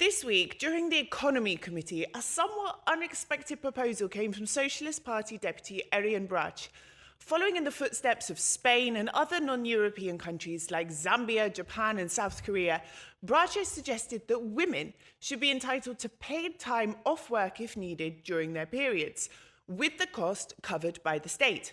This week, during the Economy Committee, a somewhat unexpected proposal came from Socialist Party Deputy Erion Braçe. Following in the footsteps of Spain and other non-European countries like Zambia, Japan and South Korea, Braçe suggested that women should be entitled to paid time off work if needed during their periods, with the cost covered by the state.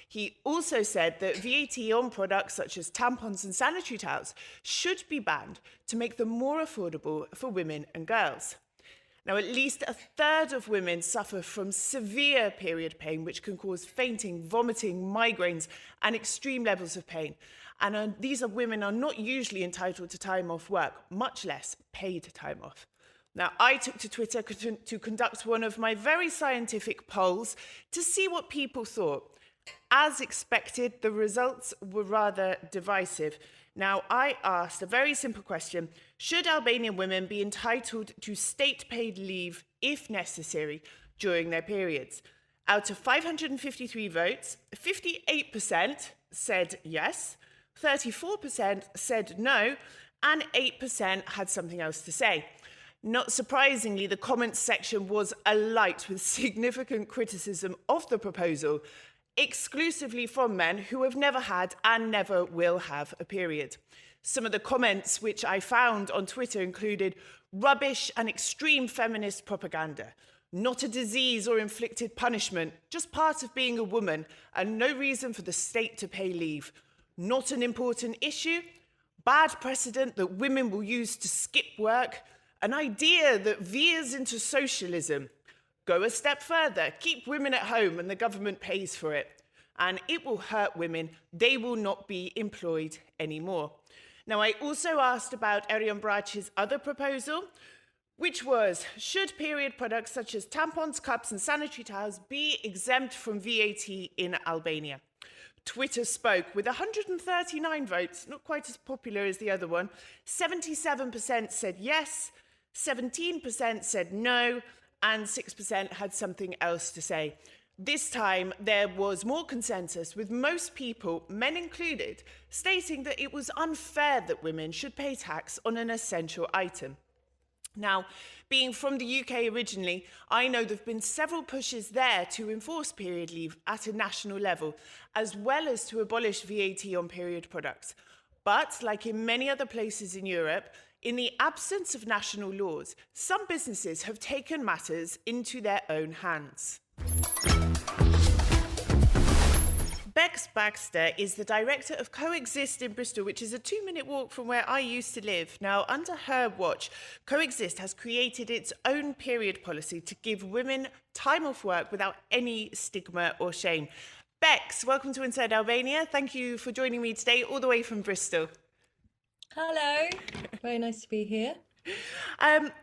He also said that VAT on products such as tampons and sanitary towels should be banned to make them more affordable for women and girls. Now, at least a third of women suffer from severe period pain, which can cause fainting, vomiting, migraines, and extreme levels of pain. And these women are not usually entitled to time off work, much less paid time off. Now, I took to Twitter to conduct one of my very scientific polls to see what people thought. As expected, the results were rather divisive. Now, I asked a very simple question: should Albanian women be entitled to state-paid leave, if necessary, during their periods? Out of 553 votes, 58% said yes, 34% said no, and 8% had something else to say. Not surprisingly, the comments section was alight with significant criticism of the proposal, exclusively from men who have never had and never will have a period. Some of the comments which I found on Twitter included rubbish and extreme feminist propaganda, not a disease or inflicted punishment, just part of being a woman and no reason for the state to pay leave, not an important issue, bad precedent that women will use to skip work, an idea that veers into socialism. Go a step further, keep women at home and the government pays for it. And it will hurt women, they will not be employed anymore. Now, I also asked about Erion Braçe's other proposal, which was, should period products such as tampons, cups and sanitary towels be exempt from VAT in Albania? Twitter spoke with 139 votes, not quite as popular as the other one. 77% said yes, 17% said no, and 6% had something else to say. This time, there was more consensus, with most people, men included, stating that it was unfair that women should pay tax on an essential item. Now, being from the UK originally, I know there have been several pushes there to enforce period leave at a national level, as well as to abolish VAT on period products. But, like in many other places in Europe, in the absence of national laws, some businesses have taken matters into their own hands. Bex Baxter is the director of Coexist in Bristol, which is a 2-minute walk from where I used to live. Now, under her watch, Coexist has created its own period policy to give women time off work without any stigma or shame. Bex, welcome to Inside Albania. Thank you for joining me today, all the way from Bristol. Hello, very nice to be here.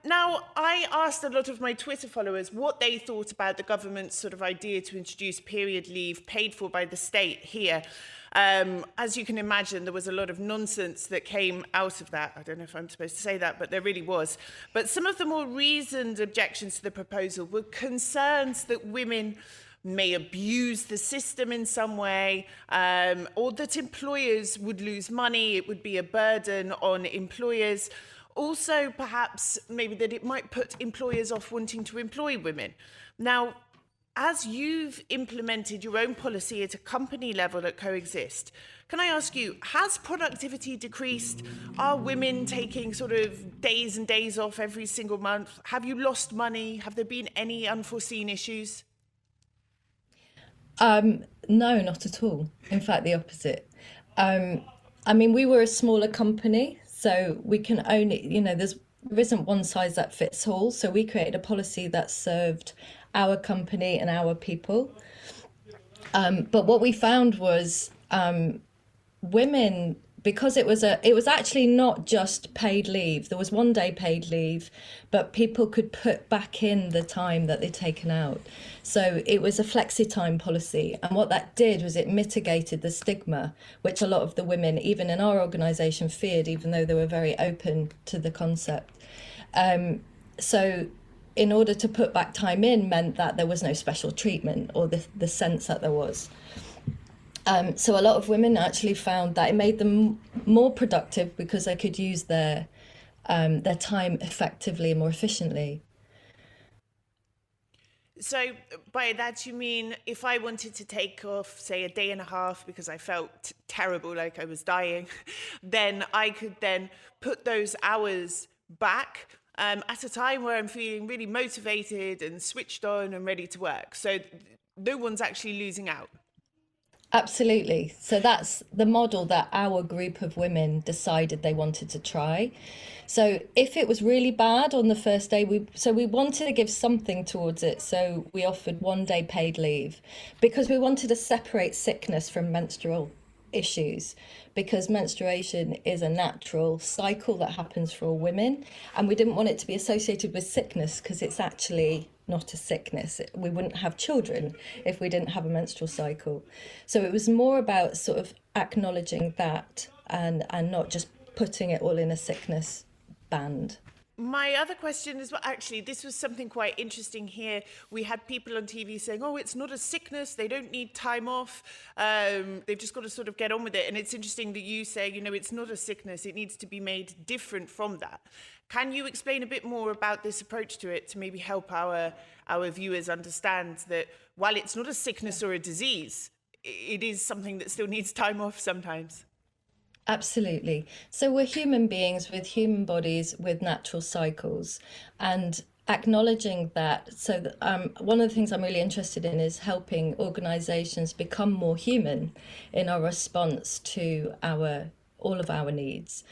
Now, I asked a lot of my Twitter followers what they thought about the government's sort of idea to introduce period leave paid for by the state here. As you can imagine, there was a lot of nonsense that came out of that. I don't know if I'm supposed to say that, but there really was. But some of the more reasoned objections to the proposal were concerns that women may abuse the system in some way, or that employers would lose money, it would be a burden on employers. Also, perhaps, maybe that it might put employers off wanting to employ women. Now, as you've implemented your own policy at a company level at Coexist, can I ask you, has productivity decreased? Are women taking sort of days and days off every single month? Have you lost money? Have there been any unforeseen issues? No, not at all. In fact, the opposite. We were a smaller company, so we can only, there isn't one size that fits all. So we created a policy that served our company and our people. But what we found was women, because it was actually not just paid leave. There was 1 day paid leave, but people could put back in the time that they'd taken out. So it was a flexi time policy. And what that did was it mitigated the stigma, which a lot of the women, even in our organisation, feared, even though they were very open to the concept. So in order to put back time in meant that there was no special treatment, or the sense that there was. So a lot of women actually found that it made them more productive because they could use their their time effectively and more efficiently. So by that you mean if I wanted to take off, say, a day and a half because I felt terrible, like I was dying, then I could then put those hours back at a time where I'm feeling really motivated and switched on and ready to work. So no one's actually losing out. Absolutely. So that's the model that our group of women decided they wanted to try. So if it was really bad on the first day, we wanted to give something towards it. So we offered 1 day paid leave because we wanted to separate sickness from menstrual issues, because menstruation is a natural cycle that happens for all women, and we didn't want it to be associated with sickness because it's actually not a sickness. We wouldn't have children if we didn't have a menstrual cycle. So it was more about sort of acknowledging that and not just putting it all in a sickness band. My other question is, well, actually, this was something quite interesting here. We had people on TV saying, oh, it's not a sickness. They don't need time off. They've just got to sort of get on with it. And it's interesting that you say, you know, it's not a sickness. It needs to be made different from that. Can you explain a bit more about this approach to it to maybe help our viewers understand that while it's not a sickness or a disease, it is something that still needs time off sometimes? Absolutely. So we're human beings with human bodies with natural cycles, and acknowledging that. So one of the things I'm really interested in is helping organizations become more human in our response to all of our needs.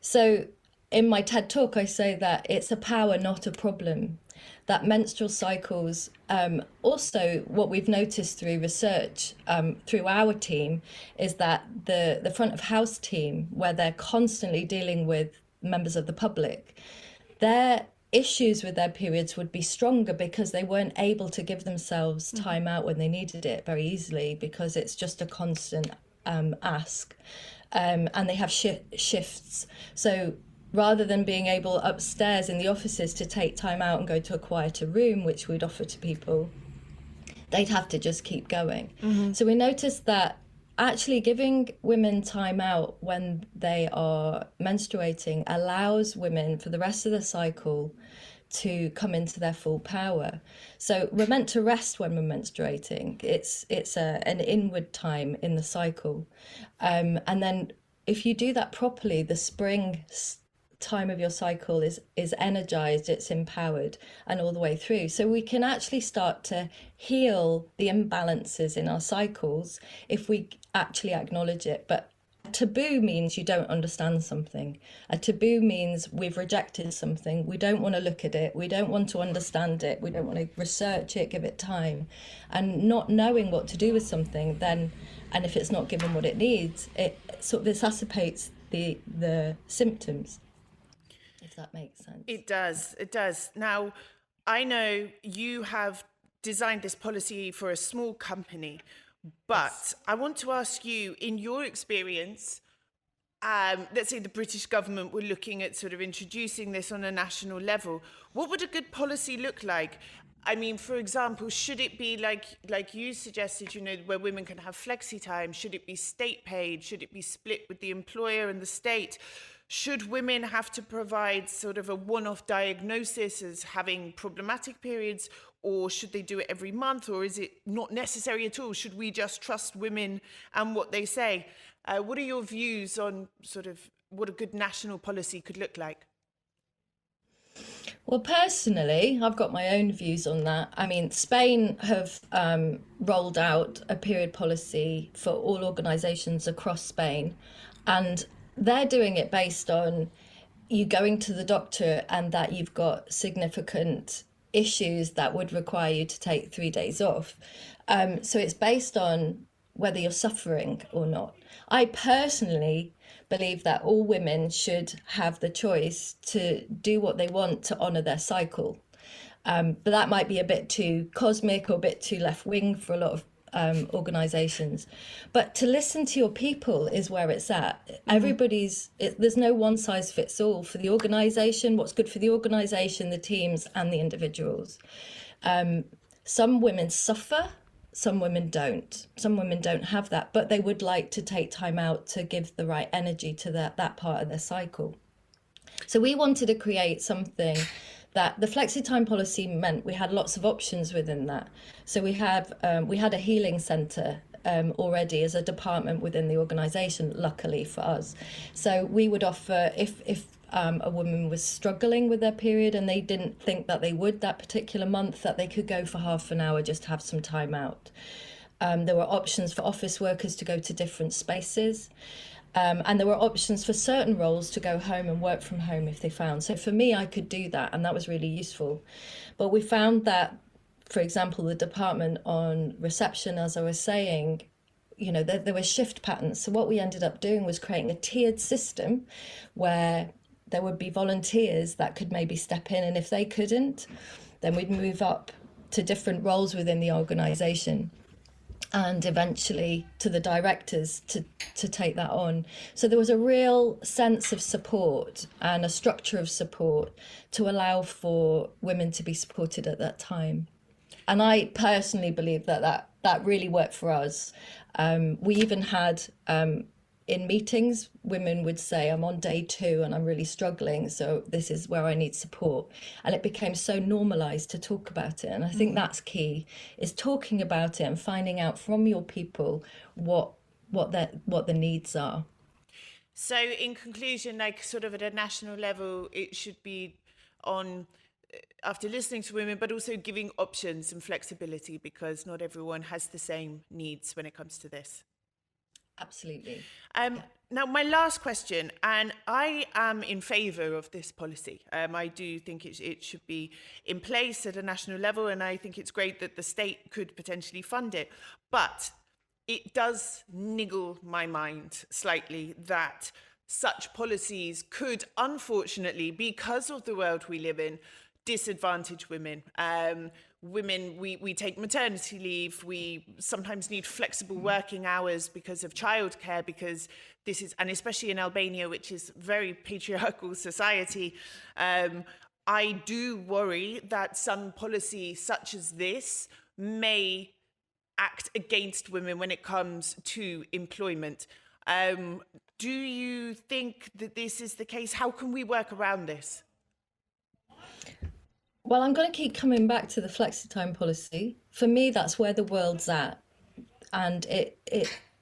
So in my TED talk, I say that it's a power, not a problem. That menstrual cycles, also what we've noticed through research, through our team, is that the front of house team, where they're constantly dealing with members of the public, their issues with their periods would be stronger because they weren't able to give themselves time out when they needed it very easily, because it's just a constant ask. And they have shifts. So rather than being able upstairs in the offices to take time out and go to a quieter room, which we'd offer to people, they'd have to just keep going. So we noticed that actually giving women time out when they are menstruating allows women for the rest of the cycle to come into their full power. So we're meant to rest when we're menstruating. It's an inward time in the cycle. And then if you do that properly, the spring time of your cycle is energized, it's empowered, and all the way through. So we can actually start to heal the imbalances in our cycles if we actually acknowledge it. But a taboo means you don't understand something. A taboo means we've rejected something. We don't want to look at it. We don't want to understand it. We don't want to research it, give it time. And not knowing what to do with something, then, and if it's not given what it needs, it sort of exacerbates the symptoms. If that makes sense. It does. It does. Now, I know you have designed this policy for a small company, but yes. I want to ask you, in your experience, let's say the British government were looking at sort of introducing this on a national level. What would a good policy look like? I mean, for example, should it be like you suggested, you know, where women can have flexi time? Should it be state paid? Should it be split with the employer and the state? Should women have to provide sort of a one-off diagnosis as having problematic periods, or should they do it every month, or is it not necessary at all? Should we just trust women and what they say? What are your views on sort of what a good national policy could look like? Well, personally, I've got my own views on that. I mean, Spain have rolled out a period policy for all organisations across Spain, and they're doing it based on you going to the doctor and that you've got significant issues that would require you to take 3 days off. So it's based on whether you're suffering or not. I personally believe that all women should have the choice to do what they want to honour their cycle. But that might be a bit too cosmic or a bit too left wing for a lot of organisations. But to listen to your people is where it's at. There's no one size fits all for the organisation. What's good for the organisation, the teams and the individuals. Some women suffer, some women don't. Some women don't have that, but they would like to take time out to give the right energy to that part of their cycle. So we wanted to create something that the flexi time policy meant we had lots of options within that. So we had a healing centre already as a department within the organisation, luckily for us. So we would offer if a woman was struggling with their period and they didn't think that they would that particular month, that they could go for half an hour just to have some time out. There were options for office workers to go to different spaces. And there were options for certain roles to go home and work from home if they found. So for me, I could do that, and that was really useful. But we found that, for example, the department on reception, as I was saying, there were shift patterns. So what we ended up doing was creating a tiered system where there would be volunteers that could maybe step in, and if they couldn't, then we'd move up to different roles within the organisation, and eventually to the directors to take that on. So there was a real sense of support and a structure of support to allow for women to be supported at that time. And I personally believe that really worked for us. We even had in meetings, women would say, I'm on day 2 and I'm really struggling, so this is where I need support. And it became so normalized to talk about it. And I think that's key, is talking about it and finding out from your people what the needs are. So in conclusion, like sort of at a national level, it should be on, after listening to women, but also giving options and flexibility, because not everyone has the same needs when it comes to this. Absolutely. Now, my last question, and I am in favour of this policy. I do think it should be in place at a national level, and I think it's great that the state could potentially fund it. But it does niggle my mind slightly that such policies could, unfortunately, because of the world we live in, disadvantage women. Women, we take maternity leave, we sometimes need flexible working hours because of childcare, because this is, and especially in Albania, which is very patriarchal society, I do worry that some policy such as this may act against women when it comes to employment. Do you think that this is the case? How can we work around this? Well, I'm going to keep coming back to the flexi-time policy. For me, that's where the world's at, and it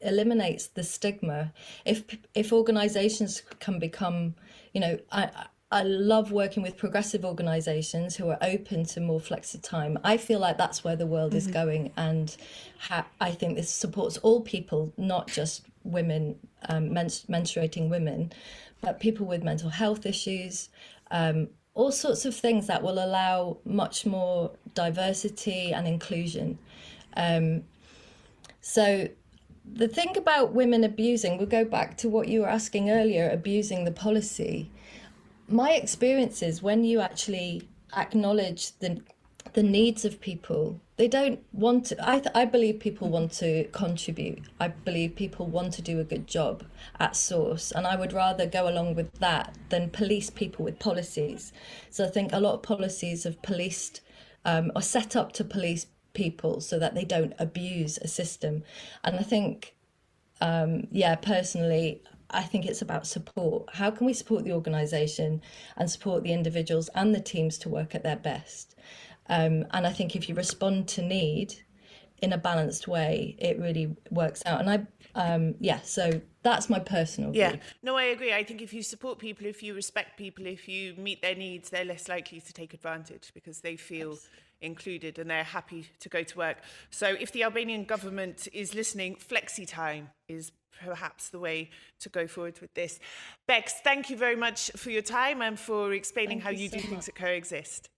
eliminates the stigma. If organisations can become, I love working with progressive organisations who are open to more flexi-time. I feel like that's where the world is going, and I think this supports all people, not just women, menstruating women, but people with mental health issues. All sorts of things that will allow much more diversity and inclusion. So the thing about women abusing, we'll go back to what you were asking earlier, abusing the policy. My experience is when you actually acknowledge the needs of people, they don't want to, I believe people want to contribute. I believe people want to do a good job at source. And I would rather go along with that than police people with policies. So I think a lot of policies have policed or set up to police people so that they don't abuse a system. And I think, personally, I think it's about support. How can we support the organisation and support the individuals and the teams to work at their best? And I think if you respond to need in a balanced way, it really works out. And so that's my personal view. Yeah, no, I agree. I think if you support people, if you respect people, if you meet their needs, they're less likely to take advantage because they feel included and they're happy to go to work. So if the Albanian government is listening, flexi time is perhaps the way to go forward with this. Bex, thank you very much for your time and for explaining how you do things that coexist.